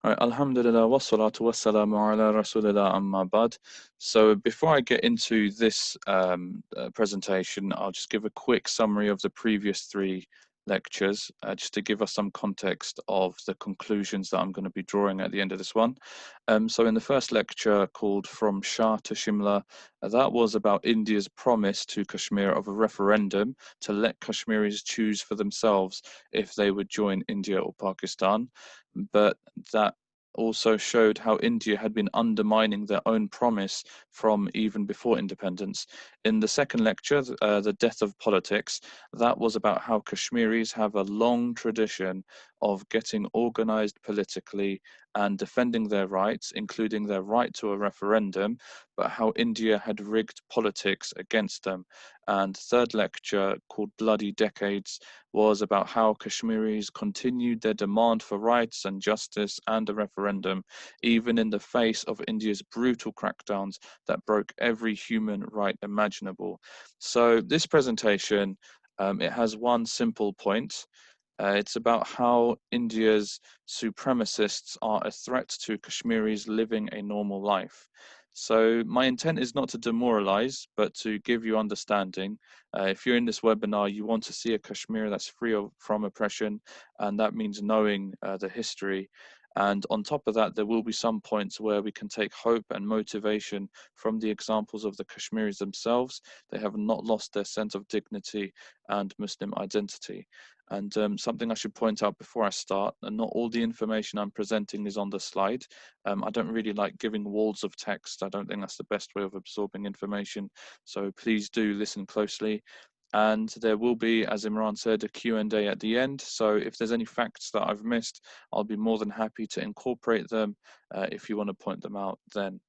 Right, Alhamdulillah, wassalatu wassalamu ala rasulillah amma ba'd. So before I get into this presentation, I'll just give a quick summary of the previous three lectures, just to give us some context of the conclusions that I'm going to be drawing at the end of this one. So in the first lecture called From Shah to Shimla, that was about India's promise to Kashmir of a referendum to let Kashmiris choose for themselves if they would join India or Pakistan. But that also showed how India had been undermining their own promise from even before independence. In the second lecture, The Death of Politics, that was about how Kashmiris have a long tradition of getting organized politically and defending their rights, including their right to a referendum, but how India had rigged politics against them. And third lecture, called Bloody Decades, was about how Kashmiris continued their demand for rights and justice and a referendum, even in the face of India's brutal crackdowns that broke every human right imaginable. So this presentation, it has one simple point. It's about how India's supremacists are a threat to Kashmiris living a normal life. So my intent is not to demoralize, but to give you understanding. If you're in this webinar, you want to see a Kashmir that's free from oppression, and that means knowing the history. And on top of that, there will be some points where we can take hope and motivation from the examples of the Kashmiris themselves. They have not lost their sense of dignity and Muslim identity. And something I should point out before I start, and not all the information I'm presenting is on the slide. I don't really like giving walls of text. I don't think that's the best way of absorbing information. So please do listen closely. And there will be, as Imran said, a Q&A at the end. So if there's any facts that I've missed, I'll be more than happy to incorporate them if you want to point them out then.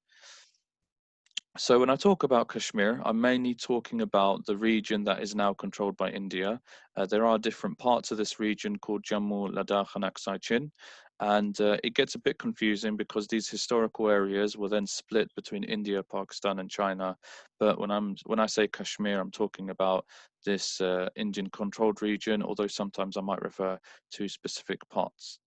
So when I talk about Kashmir, I'm mainly talking about the region that is now controlled by India. There are different parts of this region called Jammu, Ladakh and Aksai Chin. And it gets a bit confusing because these historical areas were then split between India, Pakistan and China. But when I say Kashmir, I'm talking about this Indian controlled region, although sometimes I might refer to specific parts.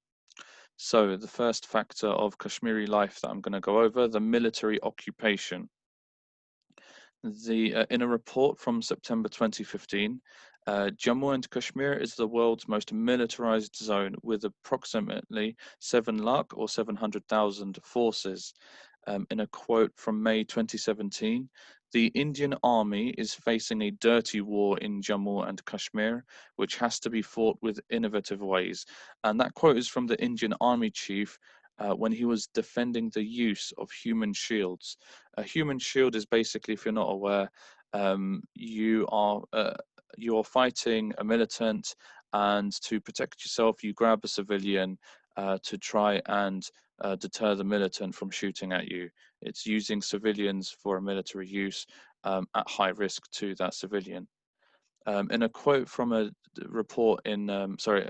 So the first factor of Kashmiri life that I'm going to go over, the military occupation. In a report from September 2015, Jammu and Kashmir is the world's most militarized zone with approximately 7 lakh or 700,000 forces. In a quote from May 2017, the Indian army is facing a dirty war in Jammu and Kashmir, which has to be fought with innovative ways. And that quote is from the Indian army chief when he was defending the use of human shields. A human shield is basically, if you're not aware, you are fighting a militant, and to protect yourself, you grab a civilian to try and deter the militant from shooting at you. It's using civilians for a military use at high risk to that civilian. In a quote from a report in,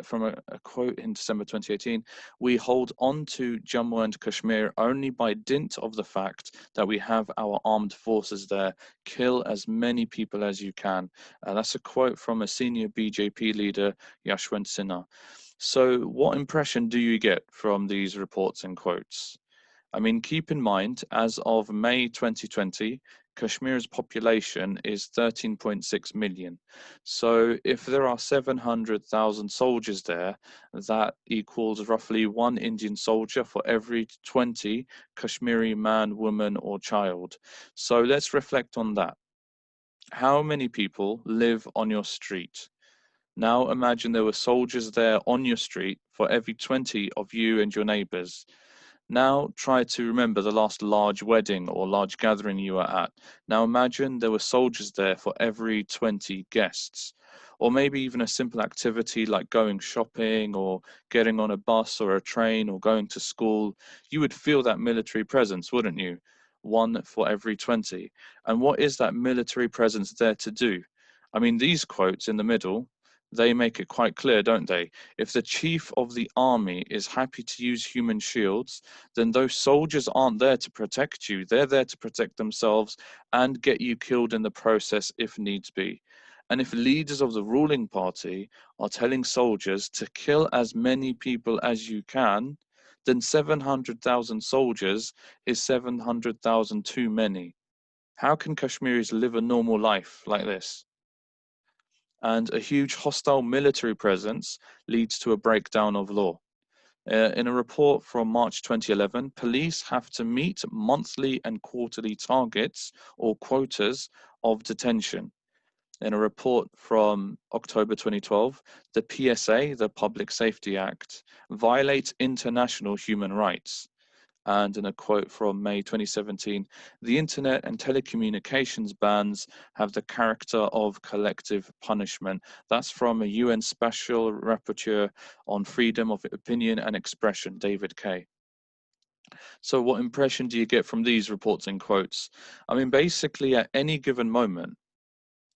from a quote in December 2018, we hold on to Jammu and Kashmir only by dint of the fact that we have our armed forces there. Kill as many people as you can. That's a quote from a senior BJP leader, Yashwant Sinha. So what impression do you get from these reports and quotes? I mean, keep in mind, as of May 2020, Kashmir's population is 13.6 million. So if there are 700,000 soldiers there, that equals roughly one Indian soldier for every 20 Kashmiri man, woman, or child. So let's reflect on that. How many people live on your street? Now imagine there were soldiers there on your street for every 20 of you and your neighbors. Now try to remember the last large wedding or large gathering you were at. Now imagine there were soldiers there for every 20 guests. Or maybe even a simple activity like going shopping or getting on a bus or a train or going to school. You would feel that military presence, wouldn't you? One for every 20. And what is that military presence there to do? I mean, these quotes in the middle, they make it quite clear, don't they? If the chief of the army is happy to use human shields, then those soldiers aren't there to protect you. They're there to protect themselves and get you killed in the process if needs be. And if leaders of the ruling party are telling soldiers to kill as many people as you can, then 700,000 soldiers is 700,000 too many. How can Kashmiris live a normal life like this? And a huge hostile military presence leads to a breakdown of law. In a report from March 2011, police have to meet monthly and quarterly targets or quotas of detention. In a report from October 2012, the PSA, the Public Safety Act, violates international human rights. And in a quote from May 2017, the internet and telecommunications bans have the character of collective punishment. That's from a UN Special Rapporteur on Freedom of Opinion and Expression, David Kay. So what impression do you get from these reports and quotes? I mean, basically at any given moment,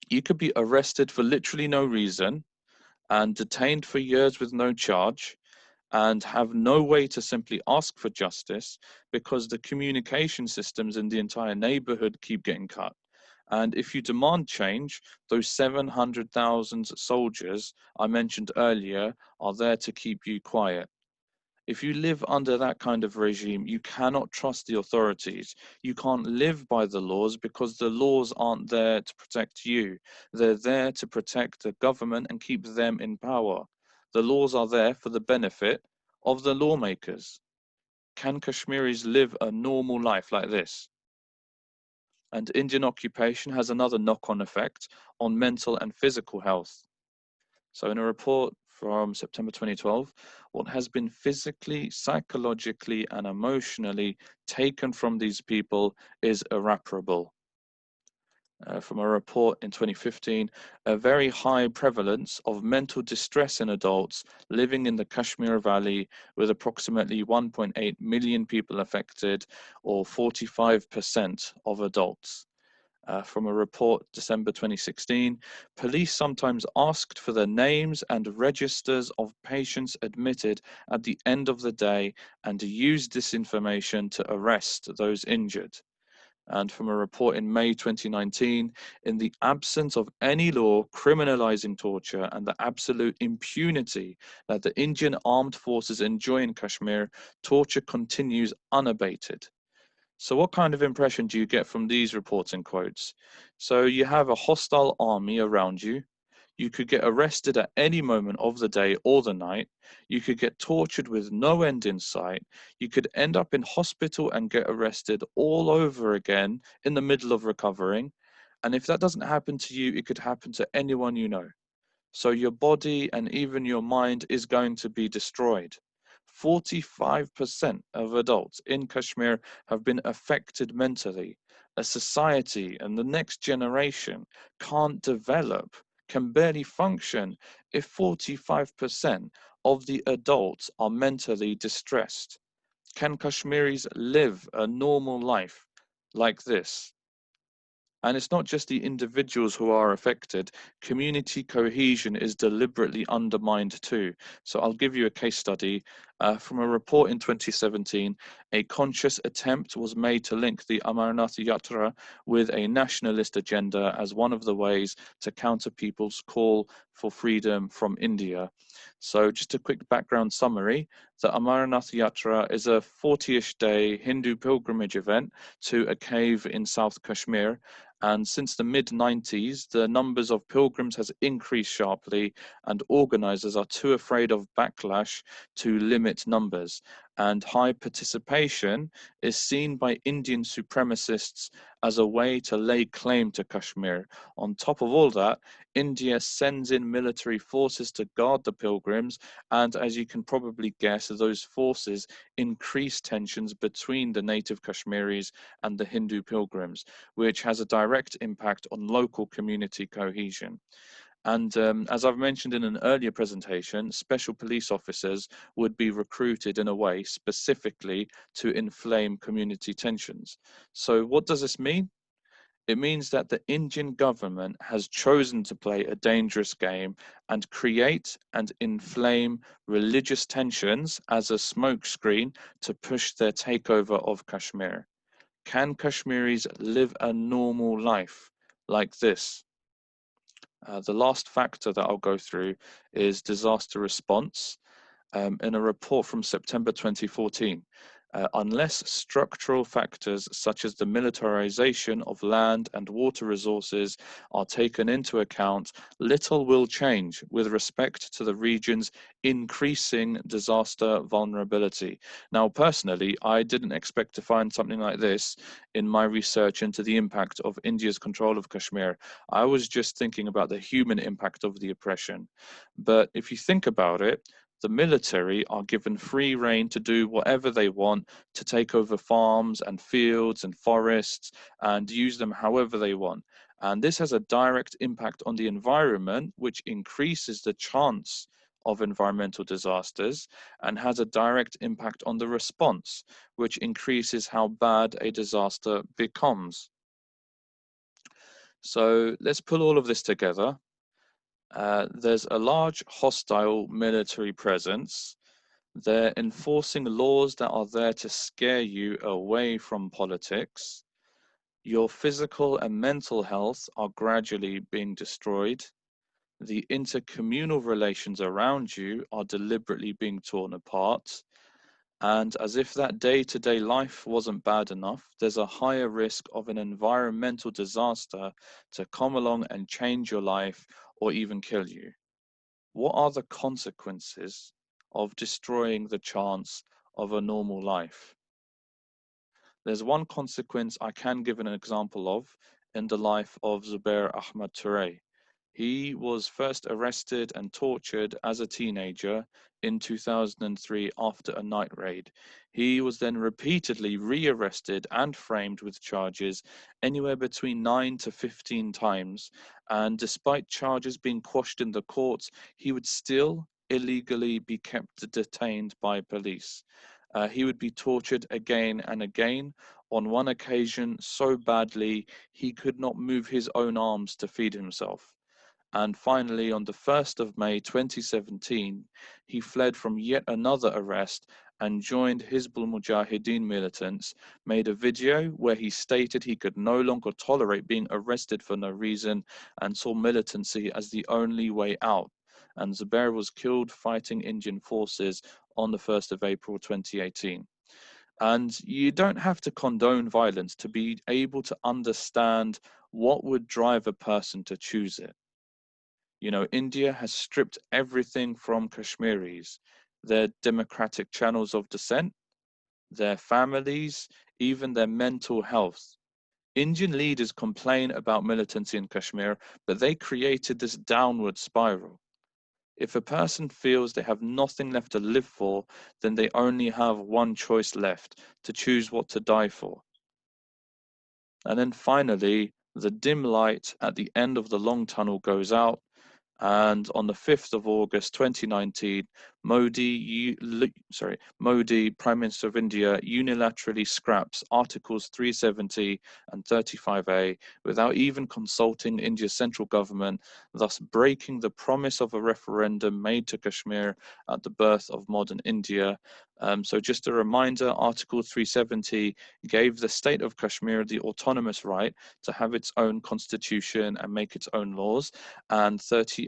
you could be arrested for literally no reason and detained for years with no charge and have no way to simply ask for justice because the communication systems in the entire neighborhood keep getting cut. And if you demand change, those 700,000 soldiers I mentioned earlier are there to keep you quiet. If you live under that kind of regime, you cannot trust the authorities. You can't live by the laws because the laws aren't there to protect you. They're there to protect the government and keep them in power. The laws are there for the benefit of the lawmakers. Can Kashmiris live a normal life like this? And Indian occupation has another knock-on effect on mental and physical health. So in a report from September 2012, what has been physically, psychologically, and emotionally taken from these people is irreparable. From a report in 2015, a very high prevalence of mental distress in adults living in the Kashmir Valley, with approximately 1.8 million people affected, or 45% of adults. From a report December 2016, police sometimes asked for the names and registers of patients admitted at the end of the day and used this information to arrest those injured. And from a report in May 2019, in the absence of any law criminalizing torture and the absolute impunity that the Indian armed forces enjoy in Kashmir, torture continues unabated. So what kind of impression do you get from these reports and quotes? So you have a hostile army around you. You could get arrested at any moment of the day or the night. You could get tortured with no end in sight. You could end up in hospital and get arrested all over again in the middle of recovering. And if that doesn't happen to you, it could happen to anyone you know. So your body and even your mind is going to be destroyed. 45% of adults in Kashmir have been affected mentally. A society and the next generation can't develop, can barely function if 45% of the adults are mentally distressed. Can Kashmiris live a normal life like this? And it's not just the individuals who are affected, community cohesion is deliberately undermined too. So I'll give you a case study. From a report in 2017, a conscious attempt was made to link the Amarnath Yatra with a nationalist agenda as one of the ways to counter people's call for freedom from India. So just a quick background summary. The Amarnath Yatra is a 40-ish day Hindu pilgrimage event to a cave in South Kashmir. And since the mid-90s, the numbers of pilgrims has increased sharply, and organizers are too afraid of backlash to limit numbers. And high participation is seen by Indian supremacists as a way to lay claim to Kashmir. On top of all that, India sends in military forces to guard the pilgrims, and as you can probably guess, those forces increase tensions between the native Kashmiris and the Hindu pilgrims, which has a direct impact on local community cohesion. And as I've mentioned in an earlier presentation, special police officers would be recruited in a way specifically to inflame community tensions. So what does this mean? It means that the Indian government has chosen to play a dangerous game and create and inflame religious tensions as a smokescreen to push their takeover of Kashmir. Can Kashmiris live a normal life like this? The last factor that I'll go through is disaster response. in a report from September 2014. Unless structural factors such as the militarization of land and water resources are taken into account, little will change with respect to the region's increasing disaster vulnerability. Now, personally, I didn't expect to find something like this in my research into the impact of India's control of Kashmir. I was just thinking about the human impact of the oppression. But if you think about it, the military are given free rein to do whatever they want, to take over farms and fields and forests and use them however they want. And this has a direct impact on the environment, which increases the chance of environmental disasters, and has a direct impact on the response, which increases how bad a disaster becomes. So let's pull all of this together. There's a large hostile military presence. They're enforcing laws that are there to scare you away from politics. Your physical and mental health are gradually being destroyed. The intercommunal relations around you are deliberately being torn apart. And as if that day-to-day life wasn't bad enough, there's a higher risk of an environmental disaster to come along and change your life or even kill you. What are the consequences of destroying the chance of a normal life? There's one consequence I can give an example of in the life of Zubair Ahmad Touré. He was first arrested and tortured as a teenager in 2003 after a night raid. He was then repeatedly rearrested and framed with charges anywhere between 9 to 15 times. And despite charges being quashed in the courts, he would still illegally be kept detained by police. He would be tortured again and again. On one occasion, so badly he could not move his own arms to feed himself. And finally, on the 1st of May 2017, he fled from yet another arrest and joined Hizbul Mujahideen militants, made a video where he stated he could no longer tolerate being arrested for no reason and saw militancy as the only way out. And Zubair was killed fighting Indian forces on the 1st of April 2018. And you don't have to condone violence to be able to understand what would drive a person to choose it. You know, India has stripped everything from Kashmiris, their democratic channels of descent, their families, even their mental health. Indian leaders complain about militancy in Kashmir, but they created this downward spiral. If a person feels they have nothing left to live for, then they only have one choice left, to choose what to die for. And then finally, the dim light at the end of the long tunnel goes out. And on the 5th of August 2019, Modi, Prime Minister of India, unilaterally scraps Articles 370 and 35A without even consulting India's central government, thus breaking the promise of a referendum made to Kashmir at the birth of modern India. So just a reminder, Article 370 gave the state of Kashmir the autonomous right to have its own constitution and make its own laws, and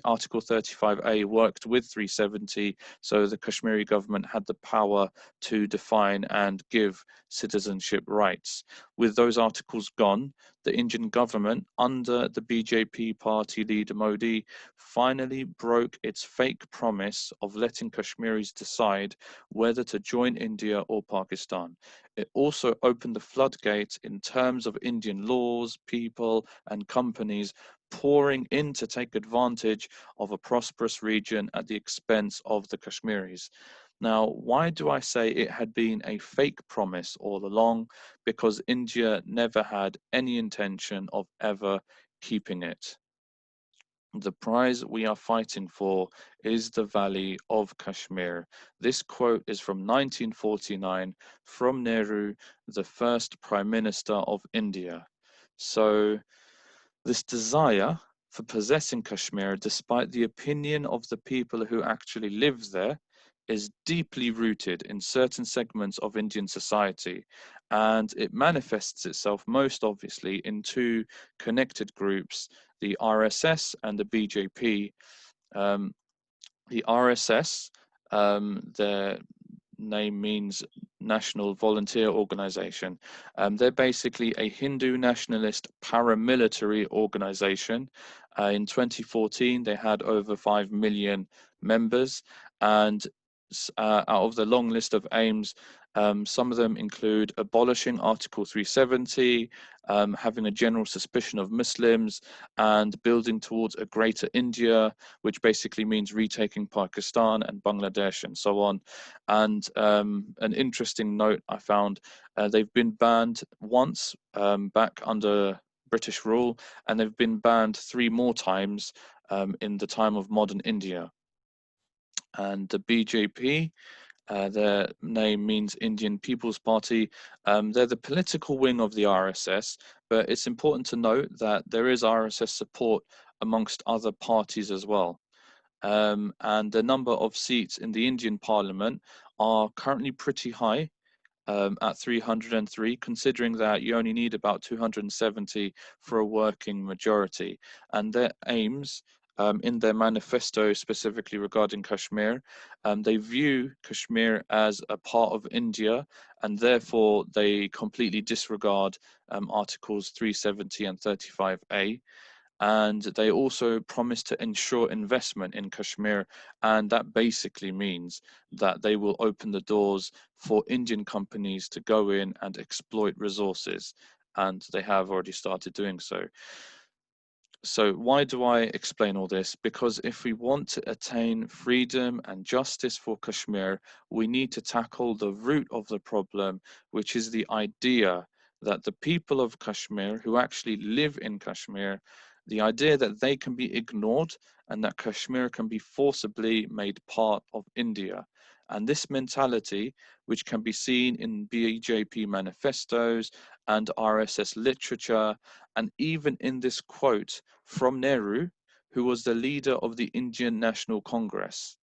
Article 35A worked with 370, so the Kashmiri government had the power to define and give citizenship rights. With those articles gone, the Indian government, under the BJP party leader Modi, finally broke its fake promise of letting Kashmiris decide whether to join India or Pakistan. It also opened the floodgates in terms of Indian laws, people, and companies pouring in to take advantage of a prosperous region at the expense of the Kashmiris. Now, why do I say it had been a fake promise all along? Because India never had any intention of ever keeping it. The prize we are fighting for is the Valley of Kashmir. This quote is from 1949 from Nehru, the first Prime Minister of India. So, this desire for possessing Kashmir, despite the opinion of the people who actually live there, is deeply rooted in certain segments of Indian society, and it manifests itself most obviously in two connected groups, the RSS and the BJP. Um, the RSS Their name means National Volunteer Organization. They're basically a Hindu nationalist paramilitary organization. In 2014, they had over 5 million members, and out of the long list of aims, some of them include abolishing Article 370, having a general suspicion of Muslims, and building towards a greater India, which basically means retaking Pakistan and Bangladesh and so on. And an interesting note I found, they've been banned once back under British rule, and they've been banned 3 more times in the time of modern India. And the BJP, their name means Indian People's Party. They're the political wing of the RSS, but it's important to note that there is RSS support amongst other parties as well. And the number of seats in the Indian Parliament are currently pretty high, at 303, considering that you only need about 270 for a working majority. And their aims, in their manifesto specifically regarding Kashmir, they view Kashmir as a part of India, and therefore they completely disregard Articles 370 and 35A. And they also promise to ensure investment in Kashmir, and that basically means that they will open the doors for Indian companies to go in and exploit resources, and they have already started doing so. So why do I explain all this? Because if we want to attain freedom and justice for Kashmir, we need to tackle the root of the problem, which is the idea that the people of Kashmir who actually live in Kashmir, the idea that they can be ignored and that Kashmir can be forcibly made part of India. And this mentality, which can be seen in BJP manifestos and RSS literature, and even in this quote from Nehru, who was the leader of the Indian National Congress.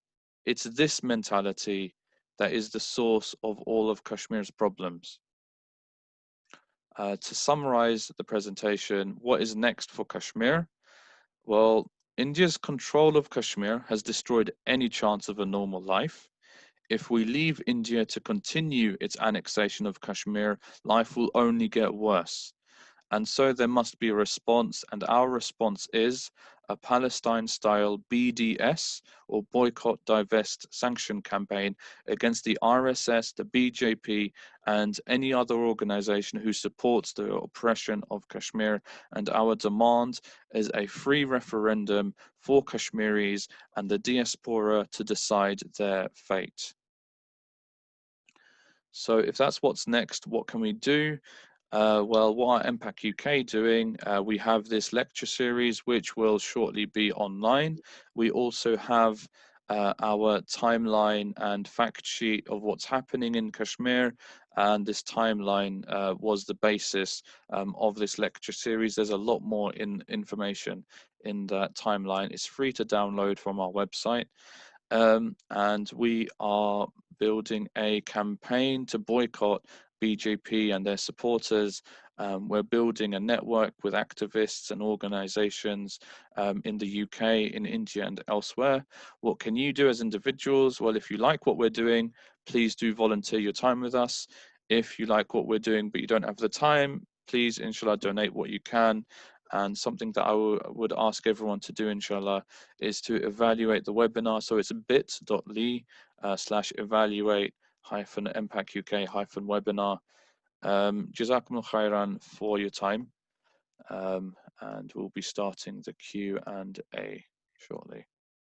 It's this mentality that is the source of all of Kashmir's problems. To summarize the presentation, what is next for Kashmir? Well, India's control of Kashmir has destroyed any chance of a normal life. If we leave India to continue its annexation of Kashmir, life will only get worse. And so there must be a response, and our response is a Palestine-style BDS, or Boycott, Divest, Sanction campaign against the RSS, the BJP, and any other organization who supports the oppression of Kashmir. And our demand is a free referendum for Kashmiris and the diaspora to decide their fate. So if that's what's next, what can we do? Well, what are MPAC UK doing? We have this lecture series which will shortly be online. We also have our timeline and fact sheet of what's happening in Kashmir, and this timeline was the basis of this lecture series. There's a lot more information in that timeline. It's free to download from our website. And we are building a campaign to boycott BJP and their supporters. We're building a network with activists and organizations in the UK, in India, and elsewhere. What can you do as individuals? Well, if you like what we're doing, please do volunteer your time with us. If you like what we're doing but you don't have the time, please, inshallah, donate what you can. And something that I would ask everyone to do, inshallah, is to evaluate the webinar. So it's bit.ly/evaluate MPAC UK webinar. Jazakum khairan for your time. And we'll be starting the Q&A shortly.